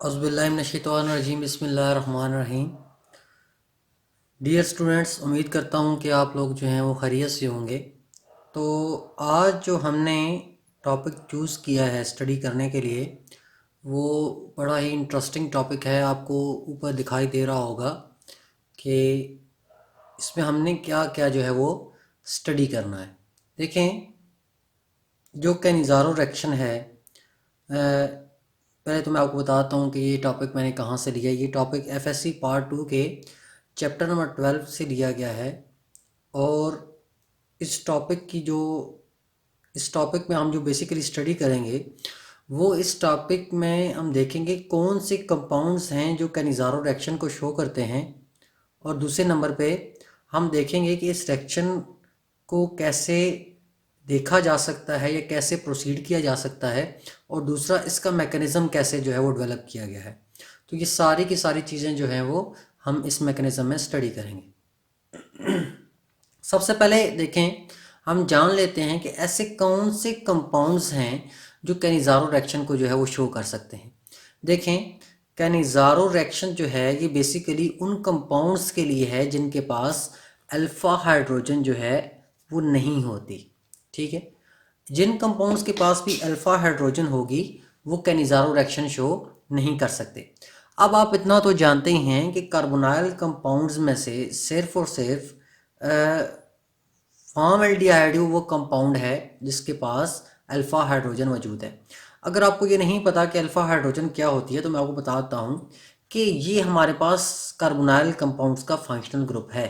औज़ुबिल्लाहिमिनश्शैतानिर्रजीम बिस्मिल्लाहिर्रहमानिर्रहीम। Dear students, उम्मीद करता हूँ कि आप लोग जो हैं वो खैरियत से होंगे। तो आज जो हमने टॉपिक चूज़ किया है स्टडी करने के लिए, वो बड़ा ही इंटरेस्टिंग टॉपिक है। आपको ऊपर दिखाई दे रहा होगा कि इसमें हमने क्या क्या जो है वो स्टडी करना है। देखें, जो कैनिज़ारो रिएक्शन है, पहले तो मैं आपको बताता हूँ कि ये टॉपिक मैंने कहाँ से लिया है। ये टॉपिक एफएससी पार्ट 2 के चैप्टर नंबर 12 से लिया गया है। और इस टॉपिक की जो इस टॉपिक में हम जो बेसिकली स्टडी करेंगे, वो इस टॉपिक में हम देखेंगे कौन से कंपाउंड्स हैं जो कैनिज़ारो रिएक्शन को शो करते हैं। और दूसरे नंबर पे हम देखेंगे कि इस रिएक्शन को कैसे देखा जा सकता है या कैसे प्रोसीड किया जा सकता है, और दूसरा इसका मैकेनिज़्म कैसे जो है वो डेवलप किया गया है। तो ये सारी की सारी चीज़ें जो हैं वो हम इस मैकेनिज़्म में स्टडी करेंगे। सबसे पहले देखें, हम जान लेते हैं कि ऐसे कौन से कंपाउंड्स हैं जो कैनिज़ारो रिएक्शन को जो है वो शो कर सकते हैं। देखें, कैनिज़ारो रिएक्शन जो है ये बेसिकली उन कंपाउंड्स के लिए है जिनके पास अल्फ़ा हाइड्रोजन जो है वो नहीं होती। ठीक है, जिन कंपाउंड्स के पास भी अल्फ़ा हाइड्रोजन होगी वो कैनिज़ारो रिएक्शन शो नहीं कर सकते। अब आप इतना तो जानते ही हैं कि कार्बोनाइल कंपाउंड्स में से सिर्फ और सिर्फ फॉर्मल्डिहाइड वो कंपाउंड है जिसके पास अल्फ़ा हाइड्रोजन मौजूद है। अगर आपको ये नहीं पता कि अल्फ़ा हाइड्रोजन क्या होती है, तो मैं आपको बताता हूँ कि ये हमारे पास कार्बोनाइल कंपाउंड्स का फंक्शनल ग्रुप है।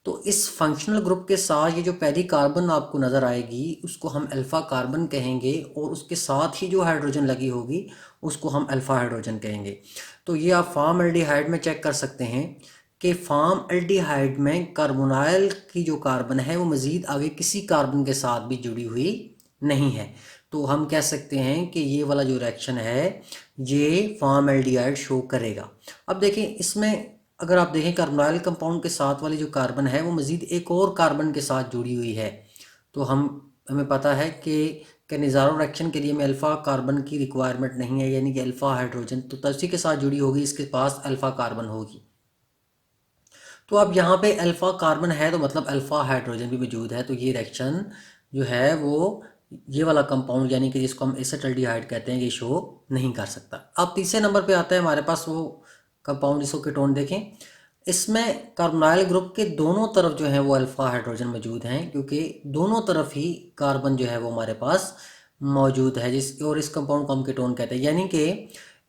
तो इस फंक्शनल ग्रुप के साथ ये जो पहली कार्बन आपको नज़र आएगी उसको हम अल्फ़ा कार्बन कहेंगे, और उसके साथ ही जो हाइड्रोजन लगी होगी उसको हम अल्फ़ा हाइड्रोजन कहेंगे। तो ये आप फॉर्मल्डिहाइड में चेक कर सकते हैं कि फॉर्मल्डिहाइड में कार्बोनाइल की जो कार्बन है वो मज़ीद आगे किसी कार्बन के साथ भी जुड़ी हुई नहीं है। तो हम कह सकते हैं कि ये वाला जो रिएक्शन है ये फॉर्मल्डिहाइड शो करेगा। अब देखें, इसमें अगर आप देखें कार्बोनाइल कंपाउंड के साथ वाली जो कार्बन है वो मज़ीद एक और कार्बन के साथ जुड़ी हुई है। तो हमें पता है कि कैनिज़ारो रिएक्शन के लिए में अल्फ़ा कार्बन की रिक्वायरमेंट नहीं है, यानी कि अल्फ़ा हाइड्रोजन तो उसी के साथ जुड़ी होगी, इसके पास अल्फ़ा कार्बन होगी। तो अब यहाँ पे अल्फ़ा कार्बन है तो मतलब अल्फ़ा हाइड्रोजन भी मौजूद है। तो ये रिएक्शन जो है वो ये वाला कंपाउंड यानी कि जिसको हम एसिटाल्डिहाइड कहते हैं ये शो नहीं कर सकता। अब तीसरे नंबर पे आता है हमारे पास वो कंपाउंड जिसको कीटोन देखें। इसमें कार्बोनाइल ग्रुप के दोनों तरफ जो है वो अल्फ़ा हाइड्रोजन मौजूद हैं, क्योंकि दोनों तरफ ही कार्बन जो है वो हमारे पास मौजूद है और इस कंपाउंड को हम कीटोन कहते हैं। यानी कि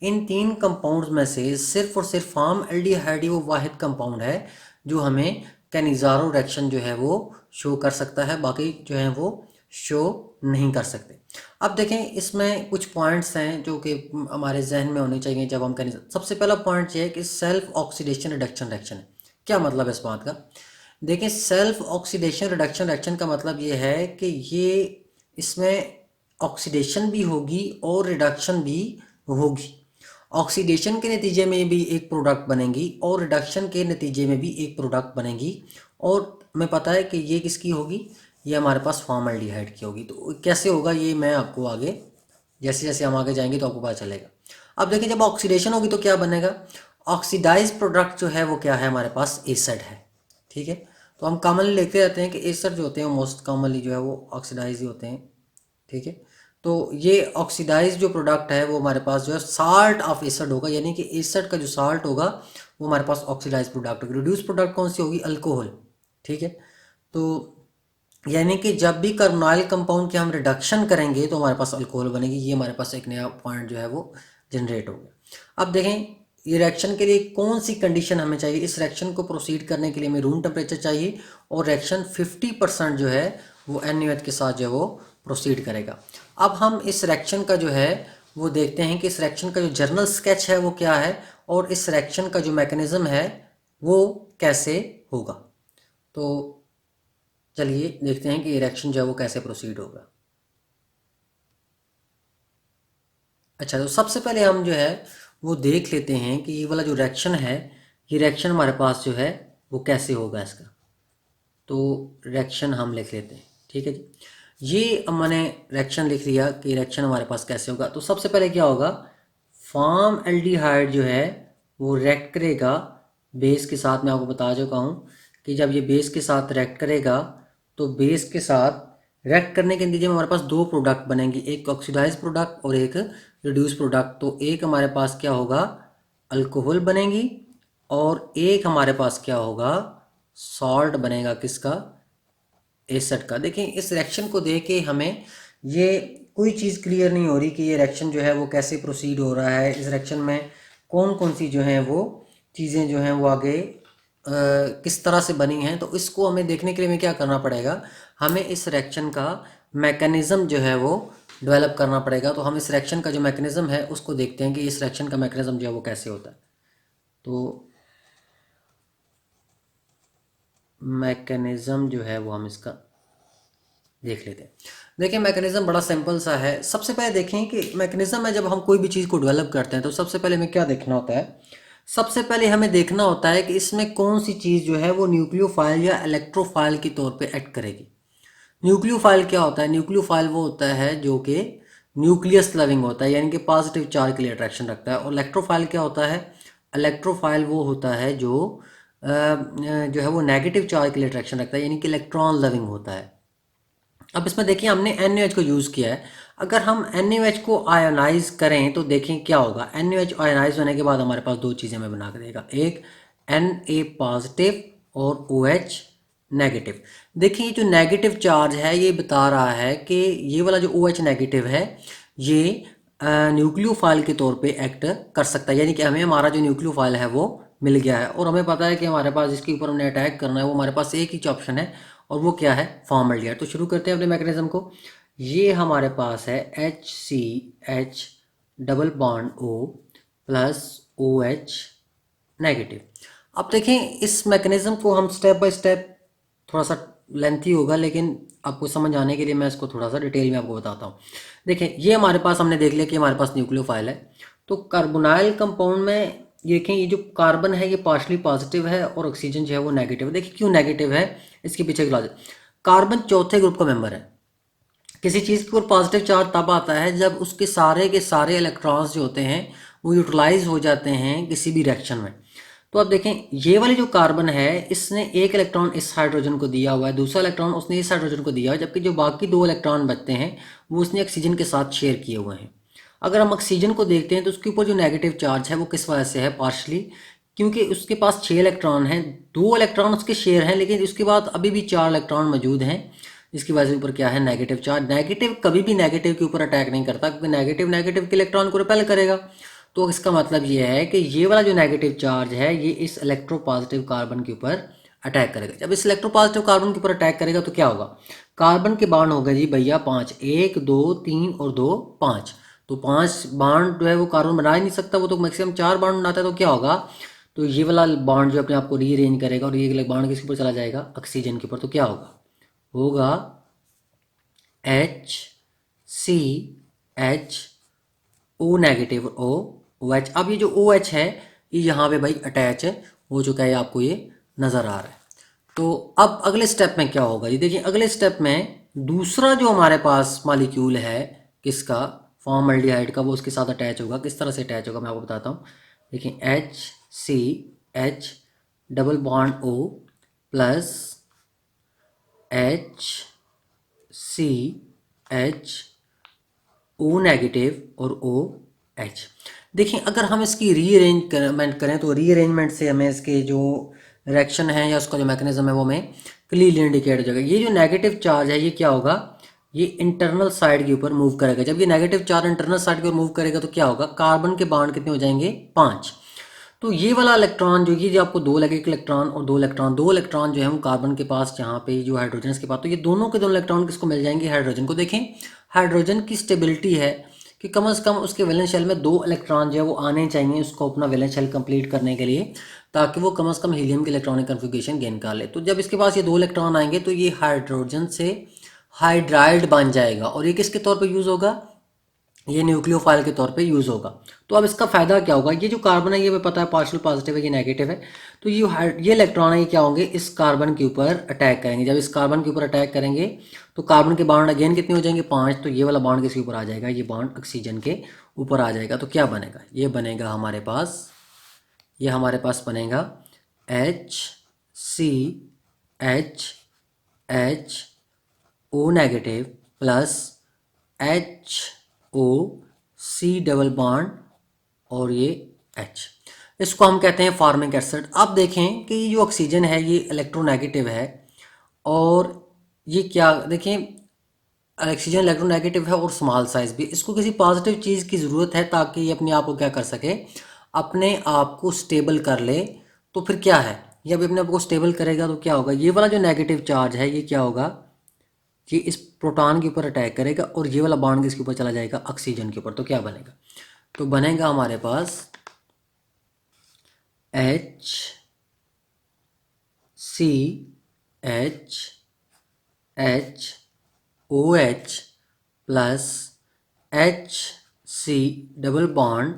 इन तीन कंपाउंड्स में से सिर्फ और सिर्फ फॉर्मल्डिहाइड वो वाहिद कंपाउंड है जो हमें कैनिज़ारो रिएक्शन जो है वो शो कर सकता है, बाकी जो है वो शो नहीं कर सकते। अब देखें, इसमें कुछ पॉइंट्स हैं जो कि हमारे जहन में होने चाहिए जब हम सबसे पहला पॉइंट ये है कि सेल्फ ऑक्सीडेशन रिडक्शन रिएक्शन है। क्या मतलब है इस बात का? देखें, सेल्फ ऑक्सीडेशन रिडक्शन रिएक्शन का मतलब ये है कि ये इसमें ऑक्सीडेशन भी होगी और रिडक्शन भी होगी। ऑक्सीडेशन के नतीजे में भी एक प्रोडक्ट बनेगी और रिडक्शन के नतीजे में भी एक प्रोडक्ट बनेगी। और हमें पता है कि ये किसकी होगी, ये हमारे पास फॉर्मल्डिहाइड की होगी। तो कैसे होगा ये मैं आपको आगे जैसे जैसे हम आगे जाएंगे तो आपको पता चलेगा। अब देखिए, जब ऑक्सीडेशन होगी तो क्या बनेगा? ऑक्सीडाइज प्रोडक्ट जो है वो क्या है, हमारे पास एसिड है। ठीक है, तो हम कॉमनली लिखते रहते हैं कि एसिड जो होते हैं वो मोस्ट कॉमनली जो है वो ऑक्सीडाइज ही होते हैं। ठीक है, तो ये ऑक्सीडाइज जो प्रोडक्ट है वो हमारे पास जो है साल्ट ऑफ एसिड होगा, यानी कि एसिड का जो साल्ट होगा वो हमारे पास ऑक्सीडाइज प्रोडक्ट होगी। रिड्यूस प्रोडक्ट कौन सी होगी? अल्कोहल। ठीक है, तो यानी कि जब भी कार्बोनाइल कंपाउंड की हम रिडक्शन करेंगे तो हमारे पास अल्कोहल बनेगी। ये हमारे पास एक नया पॉइंट जो है वो जनरेट हो गया। अब देखें, ये रिएक्शन के लिए कौन सी कंडीशन हमें चाहिए? इस रिएक्शन को प्रोसीड करने के लिए हमें रूम टेम्परेचर चाहिए और रिएक्शन 50% जो है वो NaOH के साथ जो है वो प्रोसीड करेगा। अब हम इस रिएक्शन का जो है वो देखते हैं कि इस रिएक्शन का जो जर्नल स्केच है वो क्या है और इस रिएक्शन का जो मैकेनिज्म है वो कैसे होगा। तो चलिए देखते हैं कि रिएक्शन जो है वो कैसे प्रोसीड होगा। अच्छा, तो सबसे पहले हम जो है वो देख लेते हैं कि ये वाला जो रिएक्शन है, ये रिएक्शन हमारे पास जो है वो कैसे होगा इसका। तो रिएक्शन हम लिख लेते हैं। ठीक है जी, ये अब मैंने रिएक्शन लिख लिया कि रिएक्शन हमारे पास कैसे होगा। तो सबसे पहले क्या होगा, फॉर्मल्डिहाइड जो है वो रिएक्ट करेगा बेस के साथ। मैं आपको बता चुका हूँ कि जब ये बेस के साथ रिएक्ट करेगा तो बेस के साथ रिएक्ट करने के नतीजे में हमारे पास दो प्रोडक्ट बनेंगे, एक ऑक्सीडाइज प्रोडक्ट और एक रिड्यूस प्रोडक्ट। तो एक हमारे पास क्या होगा, अल्कोहल बनेगी, और एक हमारे पास क्या होगा, सॉल्ट बनेगा, किसका, एसिड का। देखिए इस रिएक्शन को देख के हमें ये कोई चीज़ क्लियर नहीं हो रही कि ये रिएक्शन जो है वो कैसे प्रोसीड हो रहा है, इस रिएक्शन में कौन कौन सी जो है वो चीज़ें जो हैं वो आगे किस तरह से बनी हैं। तो इसको हमें देखने के लिए हमें क्या करना पड़ेगा, हमें इस रिएक्शन का मैकेनिज़्म जो है वो डेवलप करना पड़ेगा। तो हम इस रिएक्शन का जो मैकेनिज़्म है उसको देखते हैं कि इस रिएक्शन का मैकेनिज़्म जो है वो कैसे होता है। तो मैकेनिज़्म जो है वो हम इसका देख लेते हैं। देखिए मैकेनिज़्म बड़ा सिंपल सा है। सबसे पहले देखें कि मैकेनिज़्म में जब हम कोई भी चीज़ को डेवलप करते हैं तो सबसे पहले हमें क्या देखना होता है, सबसे पहले हमें देखना होता है कि इसमें कौन सी चीज़ जो है वो न्यूक्लियोफाइल या इलेक्ट्रोफाइल के तौर पे एक्ट करेगी। न्यूक्लियोफाइल क्या होता है, न्यूक्लियोफाइल वो होता है जो कि न्यूक्लियस लविंग होता है, यानी कि पॉजिटिव चार्ज के लिए अट्रैक्शन रखता है। और इलेक्ट्रोफाइल क्या होता है, इलेक्ट्रोफाइल वो होता है जो है वो नेगेटिव चार्ज के लिए अट्रैक्शन रखता है, यानी कि इलेक्ट्रॉन लविंग होता है। अब इसमें देखिए हमने NaOH को यूज़ किया है। अगर हम NaOH को आयोनाइज करें तो देखें क्या होगा। NaOH आयोनाइज होने के बाद हमारे पास दो चीज़ें हमें बना के देगा, एक Na पॉजिटिव और OH नेगेटिव। देखिए ये जो नेगेटिव चार्ज है ये बता रहा है कि ये वाला जो OH नेगेटिव है ये न्यूक्लियोफाइल के तौर पे एक्ट कर सकता है, यानी कि हमें हमारा जो न्यूक्लियोफाइल है वो मिल गया है। और हमें पता है कि हमारे पास जिसके ऊपर हमने अटैक करना है वो हमारे पास एक ही ऑप्शन है, और वो क्या है, फॉर्मल्डिहाइड। तो शुरू करते हैं अपने मैकेनिज्म को। ये हमारे पास है HCH double bond O plus OH negative. अब देखें इस मैकेनिज्म को हम स्टेप बाय स्टेप, थोड़ा सा लेंथी होगा लेकिन आपको समझ आने के लिए मैं इसको थोड़ा सा डिटेल में आपको बताता हूँ। देखें ये हमारे पास हमने देख लिया कि हमारे पास न्यूक्लियोफाइल है। तो कार्बोनाइल कंपाउंड में देखें ये जो कार्बन है ये पार्शली पॉजिटिव है और ऑक्सीजन जो है वो नेगेटिव है। देखिए क्यों नेगेटिव है, इसके पीछे की लॉजिक। कार्बन चौथे ग्रुप का मेंबर है। किसी चीज़ के ऊपर पॉजिटिव चार्ज तब आता है जब उसके सारे के सारे इलेक्ट्रॉन्स जो होते हैं वो यूटिलाइज हो जाते हैं किसी भी रिएक्शन में। तो अब देखें ये वाली जो कार्बन है इसने एक इलेक्ट्रॉन इस हाइड्रोजन को दिया हुआ है, दूसरा इलेक्ट्रॉन उसने इस हाइड्रोजन को दिया हुआ है, जबकि जो बाकी दो इलेक्ट्रॉन बचते हैं वो उसने ऑक्सीजन के साथ शेयर किए हुए हैं। अगर हम ऑक्सीजन को देखते हैं तो उसके ऊपर जो नेगेटिव चार्ज है वो किस वजह से है, पार्शली क्योंकि उसके पास 6 इलेक्ट्रॉन हैं, 2 इलेक्ट्रॉन उसके शेयर हैं, लेकिन उसके बाद अभी भी 4 इलेक्ट्रॉन मौजूद हैं, इसकी वजह से ऊपर क्या है, नेगेटिव चार्ज। नेगेटिव कभी भी नेगेटिव के ऊपर अटैक नहीं करता क्योंकि नेगेटिव नेगेटिव के इलेक्ट्रॉन को रिपेल करेगा। तो इसका मतलब ये है कि ये वाला जो नेगेटिव चार्ज है ये इस इलेक्ट्रोपॉजिटिव कार्बन के ऊपर अटैक करेगा। जब इस इलेक्ट्रोपॉजिटिव कार्बन के ऊपर अटैक करेगा तो क्या होगा, कार्बन के बाण हो गए जी भैया 5, 1 2 3 और 2 5। तो 5 बाण जो है वो कार्बन बना ही नहीं सकता, वो तो मैक्सिमम 4 बाण बनाता है। तो क्या होगा, तो ये वाला बाण जो अपने आप को रीअरेंज करेगा और ये बाण किसके ऊपर चला जाएगा, ऑक्सीजन के ऊपर। तो क्या होगा, होगा HCH नेगेटिव OH। अब ये जो OH है ये यहाँ पे भाई अटैच हो चुका है, आपको ये नज़र आ रहा है। तो अब अगले स्टेप में क्या होगा जी, देखिए अगले स्टेप में दूसरा जो हमारे पास मॉलिक्यूल है किसका, फॉर्मल्डिहाइड का, वो उसके साथ अटैच होगा। किस तरह से अटैच होगा मैं आपको बताता हूँ। देखिए HCH double bond O plus HCH O negative और OH। देखिए अगर हम इसकी रीअरेंजमेंट करें तो रीअरेंजमेंट से हमें इसके जो रिएक्शन है या उसका जो मैकेनिज्म है वो हमें क्लियरली इंडिकेट हो जाएगा। ये जो नेगेटिव चार्ज है ये क्या होगा, ये इंटरनल साइड के ऊपर मूव करेगा। जब ये नेगेटिव चार्ज इंटरनल साइड के ऊपर मूव करेगा तो क्या होगा, कार्बन के बाण कितने हो जाएंगे, 5। तो ये वाला इलेक्ट्रॉन जो आपको 2 लगे, एक इलेक्ट्रॉन और 2 इलेक्ट्रॉन, 2 इलेक्ट्रॉन जो है वो कार्बन के पास, जहाँ पे जो हाइड्रोजन के पास, तो ये दोनों के दोनों इलेक्ट्रॉन किसको मिल जाएंगे, हाइड्रोजन को। देखें हाइड्रोजन की स्टेबिलिटी है कि कम से कम उसके वैलेंस शेल में 2 इलेक्ट्रॉन जो है वो आने चाहिए उसको अपना वैलेंस शेल कंप्लीट करने के लिए, ताकि वो कम से कम हीलियम की इलेक्ट्रॉनिक कन्फिगरेशन गेन कर ले। तो जब इसके पास ये 2 इलेक्ट्रॉन आएंगे तो ये हाइड्रोजन से हाइड्राइड बन जाएगा और ये किसके तौर पर यूज़ होगा, ये न्यूक्लियोफाइल के तौर पे यूज़ होगा। तो अब इसका फ़ायदा क्या होगा, ये जो कार्बन है ये हमें पता है पार्शियल पॉजिटिव है, ये नेगेटिव है। तो ये इलेक्ट्रॉन है ये क्या होंगे, इस कार्बन के ऊपर अटैक करेंगे। जब इस कार्बन के ऊपर अटैक करेंगे तो कार्बन के बॉन्ड अगेन कितने हो जाएंगे, 5। तो ये वाला बॉन्ड किसके ऊपर आ जाएगा, ये बॉन्ड ऑक्सीजन के ऊपर आ जाएगा। तो क्या बनेगा, ये बनेगा हमारे पास, ये हमारे पास बनेगा HCH O negative plus HOC double bond और ये H। इसको हम कहते हैं फॉर्मिक एसिड। अब देखें कि ये जो ऑक्सीजन है ये इलेक्ट्रोनेगेटिव है, और ये क्या देखें, ऑक्सीजन इलेक्ट्रोनेगेटिव है और स्मॉल साइज भी। इसको किसी पॉजिटिव चीज़ की ज़रूरत है ताकि ये अपने आप को क्या कर सके, अपने आप को स्टेबल कर ले। तो फिर क्या है, ये अभी अपने आप को स्टेबल करेगा तो क्या होगा, ये वाला जो नेगेटिव चार्ज है ये क्या होगा, ये इस प्रोटॉन के ऊपर अटैक करेगा और ये वाला बॉन्ड किसके ऊपर चला जाएगा, ऑक्सीजन के ऊपर। तो क्या बनेगा, तो बनेगा हमारे पास HCHOH plus HC double bond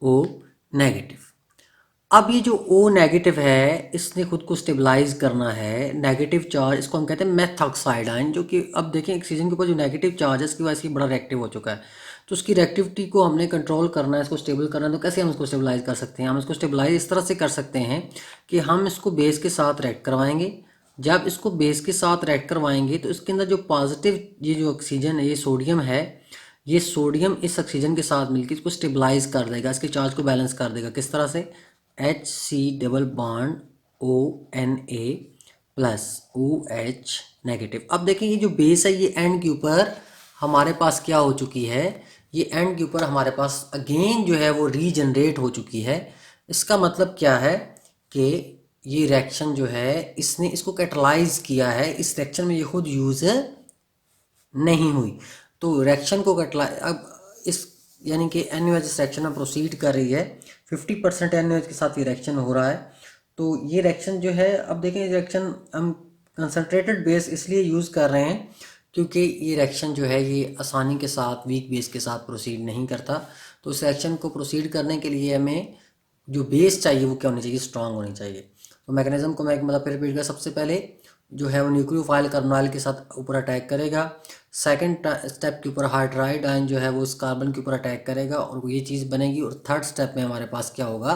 O negative. अब ये जो O नेगेटिव है इसने खुद को स्टेबलाइज करना है, नेगेटिव चार्ज, इसको हम कहते हैं मेथॉक्साइड आयन, जो कि अब देखें ऑक्सीजन के ऊपर जो नेगेटिव चार्ज है इसकी वजह से बड़ा रिएक्टिव हो चुका है। तो उसकी रिएक्टिविटी को हमने कंट्रोल करना है, इसको स्टेबल करना है। तो कैसे हम इसको स्टेबलाइज कर सकते हैं, हम इसको स्टेबलाइज इस तरह से कर सकते हैं कि हम इसको बेस के साथ रिएक्ट करवाएंगे। जब इसको बेस के साथ रिएक्ट करवाएंगे तो इसके अंदर जो पॉजिटिव ये जो ऑक्सीजन है, ये सोडियम है, ये सोडियम इस ऑक्सीजन के साथ मिलकर इसको स्टेबलाइज कर देगा, इसके चार्ज को बैलेंस कर देगा। किस तरह से, HC double bond ONA plus OH negative. अब देखें ये जो बेस है ये एंड के ऊपर हमारे पास क्या हो चुकी है, ये एंड के ऊपर हमारे पास अगेन जो है वो रीजनरेट हो चुकी है। इसका मतलब क्या है कि ये रिएक्शन जो है इसने इसको कैटलाइज किया है, इस रिएक्शन में ये खुद यूज़ नहीं हुई। तो रिएक्शन को कैटलाइज, अब इस यानी कि NaOH इस रिएक्शन में प्रोसीड कर रही है, 50% NaOH के साथ ये रिएक्शन हो रहा है। तो ये रिएक्शन जो है, अब देखें ये रिएक्शन हम कंसनट्रेटेड बेस इसलिए यूज़ कर रहे हैं क्योंकि ये रिएक्शन जो है ये आसानी के साथ वीक बेस के साथ प्रोसीड नहीं करता। तो इस रिएक्शन को प्रोसीड करने के लिए हमें जो बेस चाहिए वो क्या होनी चाहिए, स्ट्रांग होनी चाहिए। तो मैकेनिज्म को मैं एक मतलब फिर रिपीट कर, सबसे पहले जो है वो न्यूक्लियोफाइल कार्बोनाइल के साथ ऊपर अटैक करेगा। सेकंड स्टेप के ऊपर हाइड्राइड आयन जो है वो इस कार्बन के ऊपर अटैक करेगा और ये चीज़ बनेगी। और थर्ड स्टेप में हमारे पास क्या होगा,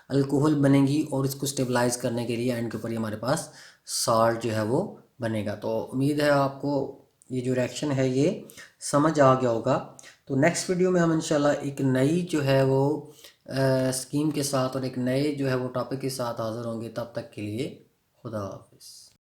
अल्कोहल बनेगी और इसको स्टेबलाइज करने के लिए एंड के ऊपर ही हमारे पास सॉल्ट जो है वो बनेगा। तो उम्मीद है आपको ये जो रिएक्शन है ये समझ आ गया होगा। तो नेक्स्ट वीडियो में हम इंशाल्लाह एक नई जो है वो स्कीम के साथ और एक नए जो है वो टॉपिक के साथ हाज़िर होंगे। तब तक के लिए खुदा हाफिज़।